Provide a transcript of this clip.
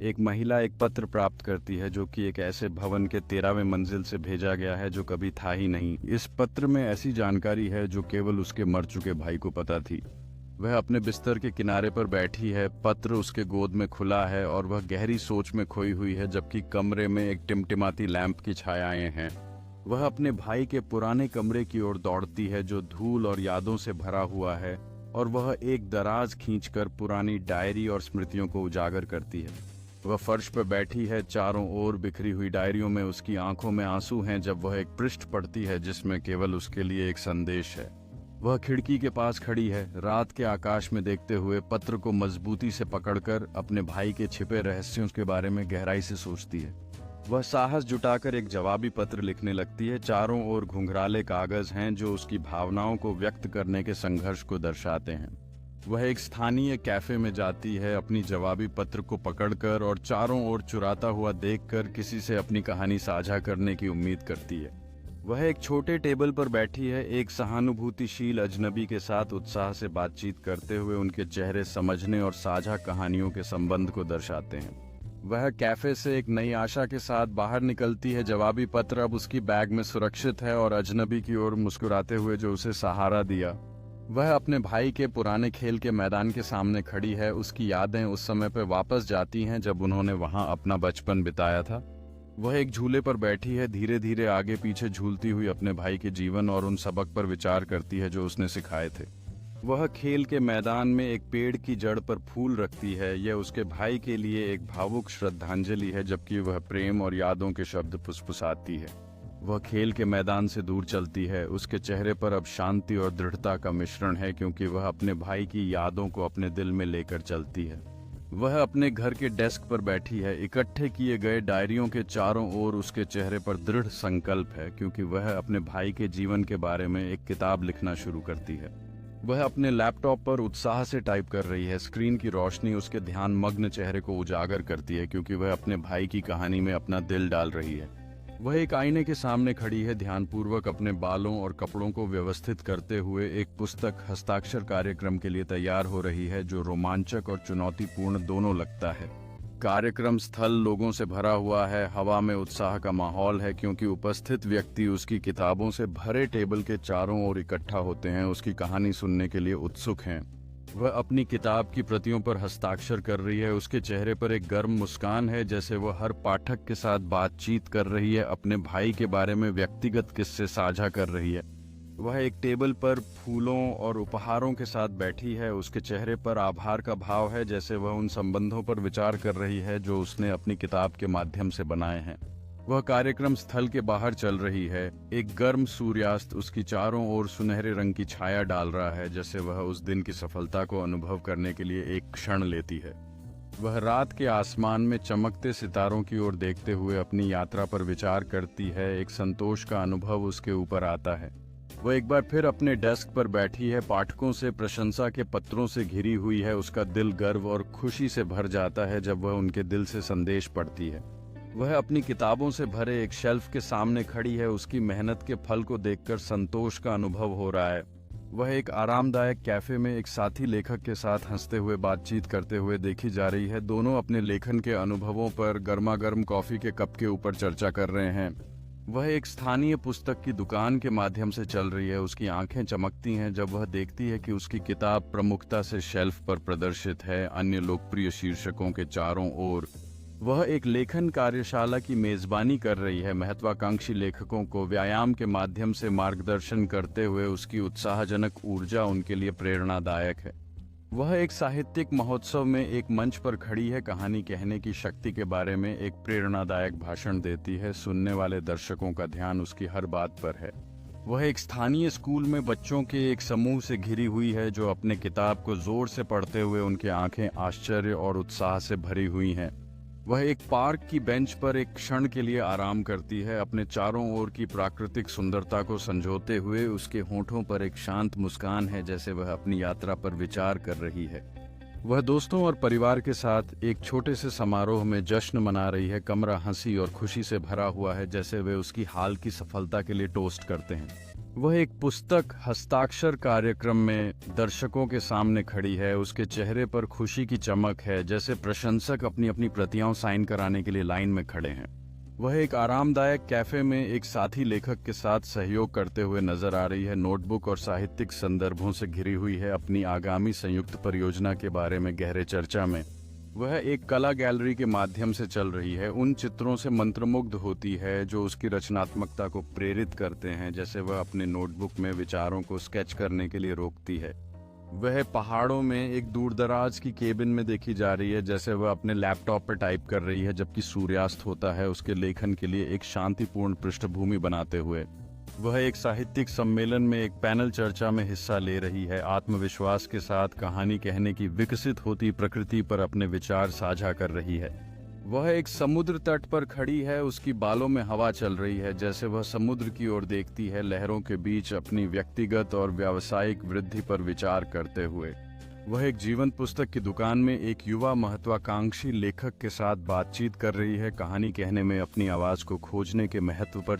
एक महिला एक पत्र प्राप्त करती है जो कि एक ऐसे भवन के 13वें मंजिल से भेजा गया है जो कभी था ही नहीं। इस पत्र में ऐसी जानकारी है जो केवल उसके मर चुके भाई को पता थी। वह अपने बिस्तर के किनारे पर बैठी है, पत्र उसके गोद में खुला है और वह गहरी सोच में खोई हुई है, जबकि कमरे में एक टिमटिमाती लैंप की छायाएं हैं। वह अपने भाई के पुराने कमरे की ओर दौड़ती है जो धूल और यादों से भरा हुआ है, और वह एक दराज खींचकर पुरानी डायरी और स्मृतियों को उजागर करती है। वह फर्श पर बैठी है, चारों ओर बिखरी हुई डायरियों में उसकी आंखों में आंसू हैं जब वह एक पृष्ठ पढ़ती है जिसमें केवल उसके लिए एक संदेश है। वह खिड़की के पास खड़ी है, रात के आकाश में देखते हुए पत्र को मजबूती से पकड़कर अपने भाई के छिपे रहस्यों के बारे में गहराई से सोचती है। वह साहस जुटाकर एक जवाबी पत्र लिखने लगती है। चारों ओर घुंघराले कागज हैं जो उसकी भावनाओं को व्यक्त करने के संघर्ष को दर्शाते हैं। वह एक स्थानीय कैफे में जाती है, अपनी जवाबी पत्र को पकड़कर और चारों ओर चुराता हुआ देखकर किसी से अपनी कहानी साझा करने की उम्मीद करती है। वह एक छोटे टेबल पर बैठी है, एक सहानुभूतिशील अजनबी के साथ उत्साह से बातचीत करते हुए उनके चेहरे समझने और साझा कहानियों के संबंध को दर्शाते हैं। वह कैफे से एक नई आशा के साथ बाहर निकलती है। जवाबी पत्र अब उसकी बैग में सुरक्षित है और अजनबी की ओर मुस्कुराते हुए जो उसे सहारा दिया। वह अपने भाई के पुराने खेल के मैदान के सामने खड़ी है। उसकी यादें उस समय पर वापस जाती हैं जब उन्होंने वहां अपना बचपन बिताया था। वह एक झूले पर बैठी है, धीरे धीरे आगे पीछे झूलती हुई अपने भाई के जीवन और उन सबक पर विचार करती है जो उसने सिखाए थे। वह खेल के मैदान में एक पेड़ की जड़ पर फूल रखती है। यह उसके भाई के लिए एक भावुक श्रद्धांजलि है, जबकि वह प्रेम और यादों के शब्द फुसफुसाती है। वह खेल के मैदान से दूर चलती है। उसके चेहरे पर अब शांति और दृढ़ता का मिश्रण है, क्योंकि वह अपने भाई की यादों को अपने दिल में लेकर चलती है। वह अपने घर के डेस्क पर बैठी है। इकट्ठे किए गए डायरियों के चारों ओर उसके चेहरे पर दृढ़ संकल्प है, क्योंकि वह अपने भाई के जीवन के बारे में एक किताब लिखना शुरू करती है। वह अपने लैपटॉप पर उत्साह से टाइप कर रही है। स्क्रीन की रोशनी उसके ध्यान मग्न चेहरे को उजागर करती है, क्योंकि वह अपने भाई की कहानी में अपना दिल डाल रही है। वह एक आईने के सामने खड़ी है, ध्यानपूर्वक अपने बालों और कपड़ों को व्यवस्थित करते हुए एक पुस्तक हस्ताक्षर कार्यक्रम के लिए तैयार हो रही है, जो रोमांचक और चुनौतीपूर्ण दोनों लगता है। कार्यक्रम स्थल लोगों से भरा हुआ है। हवा में उत्साह का माहौल है, क्योंकि उपस्थित व्यक्ति उसकी किताबों से भरे टेबल के चारों ओर इकट्ठा होते हैं, उसकी कहानी सुनने के लिए उत्सुक हैं। वह अपनी किताब की प्रतियों पर हस्ताक्षर कर रही है। उसके चेहरे पर एक गर्म मुस्कान है, जैसे वह हर पाठक के साथ बातचीत कर रही है, अपने भाई के बारे में व्यक्तिगत किस्से साझा कर रही है। वह एक टेबल पर फूलों और उपहारों के साथ बैठी है। उसके चेहरे पर आभार का भाव है, जैसे वह उन संबंधों पर विचार कर रही है जो उसने अपनी किताब के माध्यम से बनाए हैं। वह कार्यक्रम स्थल के बाहर चल रही है। एक गर्म सूर्यास्त उसकी चारों ओर सुनहरे रंग की छाया डाल रहा है, जैसे वह उस दिन की सफलता को अनुभव करने के लिए एक क्षण लेती है। वह रात के आसमान में चमकते सितारों की ओर देखते हुए अपनी यात्रा पर विचार करती है। एक संतोष का अनुभव उसके ऊपर आता है। वह एक बार फिर अपने डेस्क पर बैठी है, पाठकों से प्रशंसा के पत्रों से घिरी हुई है। उसका दिल गर्व और खुशी से भर जाता है जब वह उनके दिल से संदेश पढ़ती है। वह अपनी किताबों से भरे एक शेल्फ के सामने खड़ी है। उसकी मेहनत के फल को देखकर संतोष का अनुभव हो रहा है। वह एक आरामदायक कैफे में एक साथी लेखक के साथ हंसते हुए बातचीत करते हुए देखी जा रही है। दोनों अपने लेखन के अनुभवों पर गर्मा गर्म कॉफी के कप के ऊपर चर्चा कर रहे हैं। वह एक स्थानीय पुस्तक की दुकान के माध्यम से चल रही है। उसकी आंखें चमकती हैं जब वह देखती है कि उसकी किताब प्रमुखता से शेल्फ पर प्रदर्शित है, अन्य लोकप्रिय शीर्षकों के चारों ओर। वह एक लेखन कार्यशाला की मेजबानी कर रही है, महत्वाकांक्षी लेखकों को व्यायाम के माध्यम से मार्गदर्शन करते हुए। उसकी उत्साहजनक ऊर्जा उनके लिए प्रेरणादायक है। वह एक साहित्यिक महोत्सव में एक मंच पर खड़ी है, कहानी कहने की शक्ति के बारे में एक प्रेरणादायक भाषण देती है। सुनने वाले दर्शकों का ध्यान उसकी हर बात पर है। वह एक स्थानीय स्कूल में बच्चों के एक समूह से घिरी हुई है जो अपने किताब को जोर से पढ़ते हुए उनके आंखें आश्चर्य और उत्साह से भरी हुई हैं। वह एक पार्क की बेंच पर एक क्षण के लिए आराम करती है, अपने चारों ओर की प्राकृतिक सुंदरता को संजोते हुए। उसके होठों पर एक शांत मुस्कान है, जैसे वह अपनी यात्रा पर विचार कर रही है। वह दोस्तों और परिवार के साथ एक छोटे से समारोह में जश्न मना रही है। कमरा हंसी और खुशी से भरा हुआ है, जैसे वे उसकी हाल की सफलता के लिए टोस्ट करते हैं। वह एक पुस्तक हस्ताक्षर कार्यक्रम में दर्शकों के सामने खड़ी है। उसके चेहरे पर खुशी की चमक है, जैसे प्रशंसक अपनी अपनी प्रतियां साइन कराने के लिए लाइन में खड़े हैं। वह एक आरामदायक कैफे में एक साथी लेखक के साथ सहयोग करते हुए नजर आ रही है। नोटबुक और साहित्यिक संदर्भों से घिरी हुई है, अपनी आगामी संयुक्त परियोजना के बारे में गहरे चर्चा में। वह एक कला गैलरी के माध्यम से चल रही है, उन चित्रों से मंत्रमुग्ध होती है जो उसकी रचनात्मकता को प्रेरित करते हैं, जैसे वह अपने नोटबुक में विचारों को स्केच करने के लिए रोकती है। वह पहाड़ों में एक दूरदराज की केबिन में देखी जा रही है, जैसे वह अपने लैपटॉप पर टाइप कर रही है, जबकि सूर्यास्त होता है उसके लेखन के लिए एक शांतिपूर्ण पृष्ठभूमि बनाते हुए। वह एक साहित्यिक सम्मेलन में एक पैनल चर्चा में हिस्सा ले रही है, आत्मविश्वास के साथ कहानी कहने की विकसित होती प्रकृति पर अपने विचार साझा कर रही है। वह एक समुद्र तट पर खड़ी है, उसकी बालों में हवा चल रही है, जैसे वह समुद्र की ओर देखती है, लहरों के बीच अपनी व्यक्तिगत और व्यावसायिक वृद्धि पर विचार करते हुए। वह एक जीवंत पुस्तक की दुकान में एक युवा महत्वाकांक्षी लेखक के साथ बातचीत कर रही है, कहानी कहने में अपनी आवाज को खोजने के महत्व पर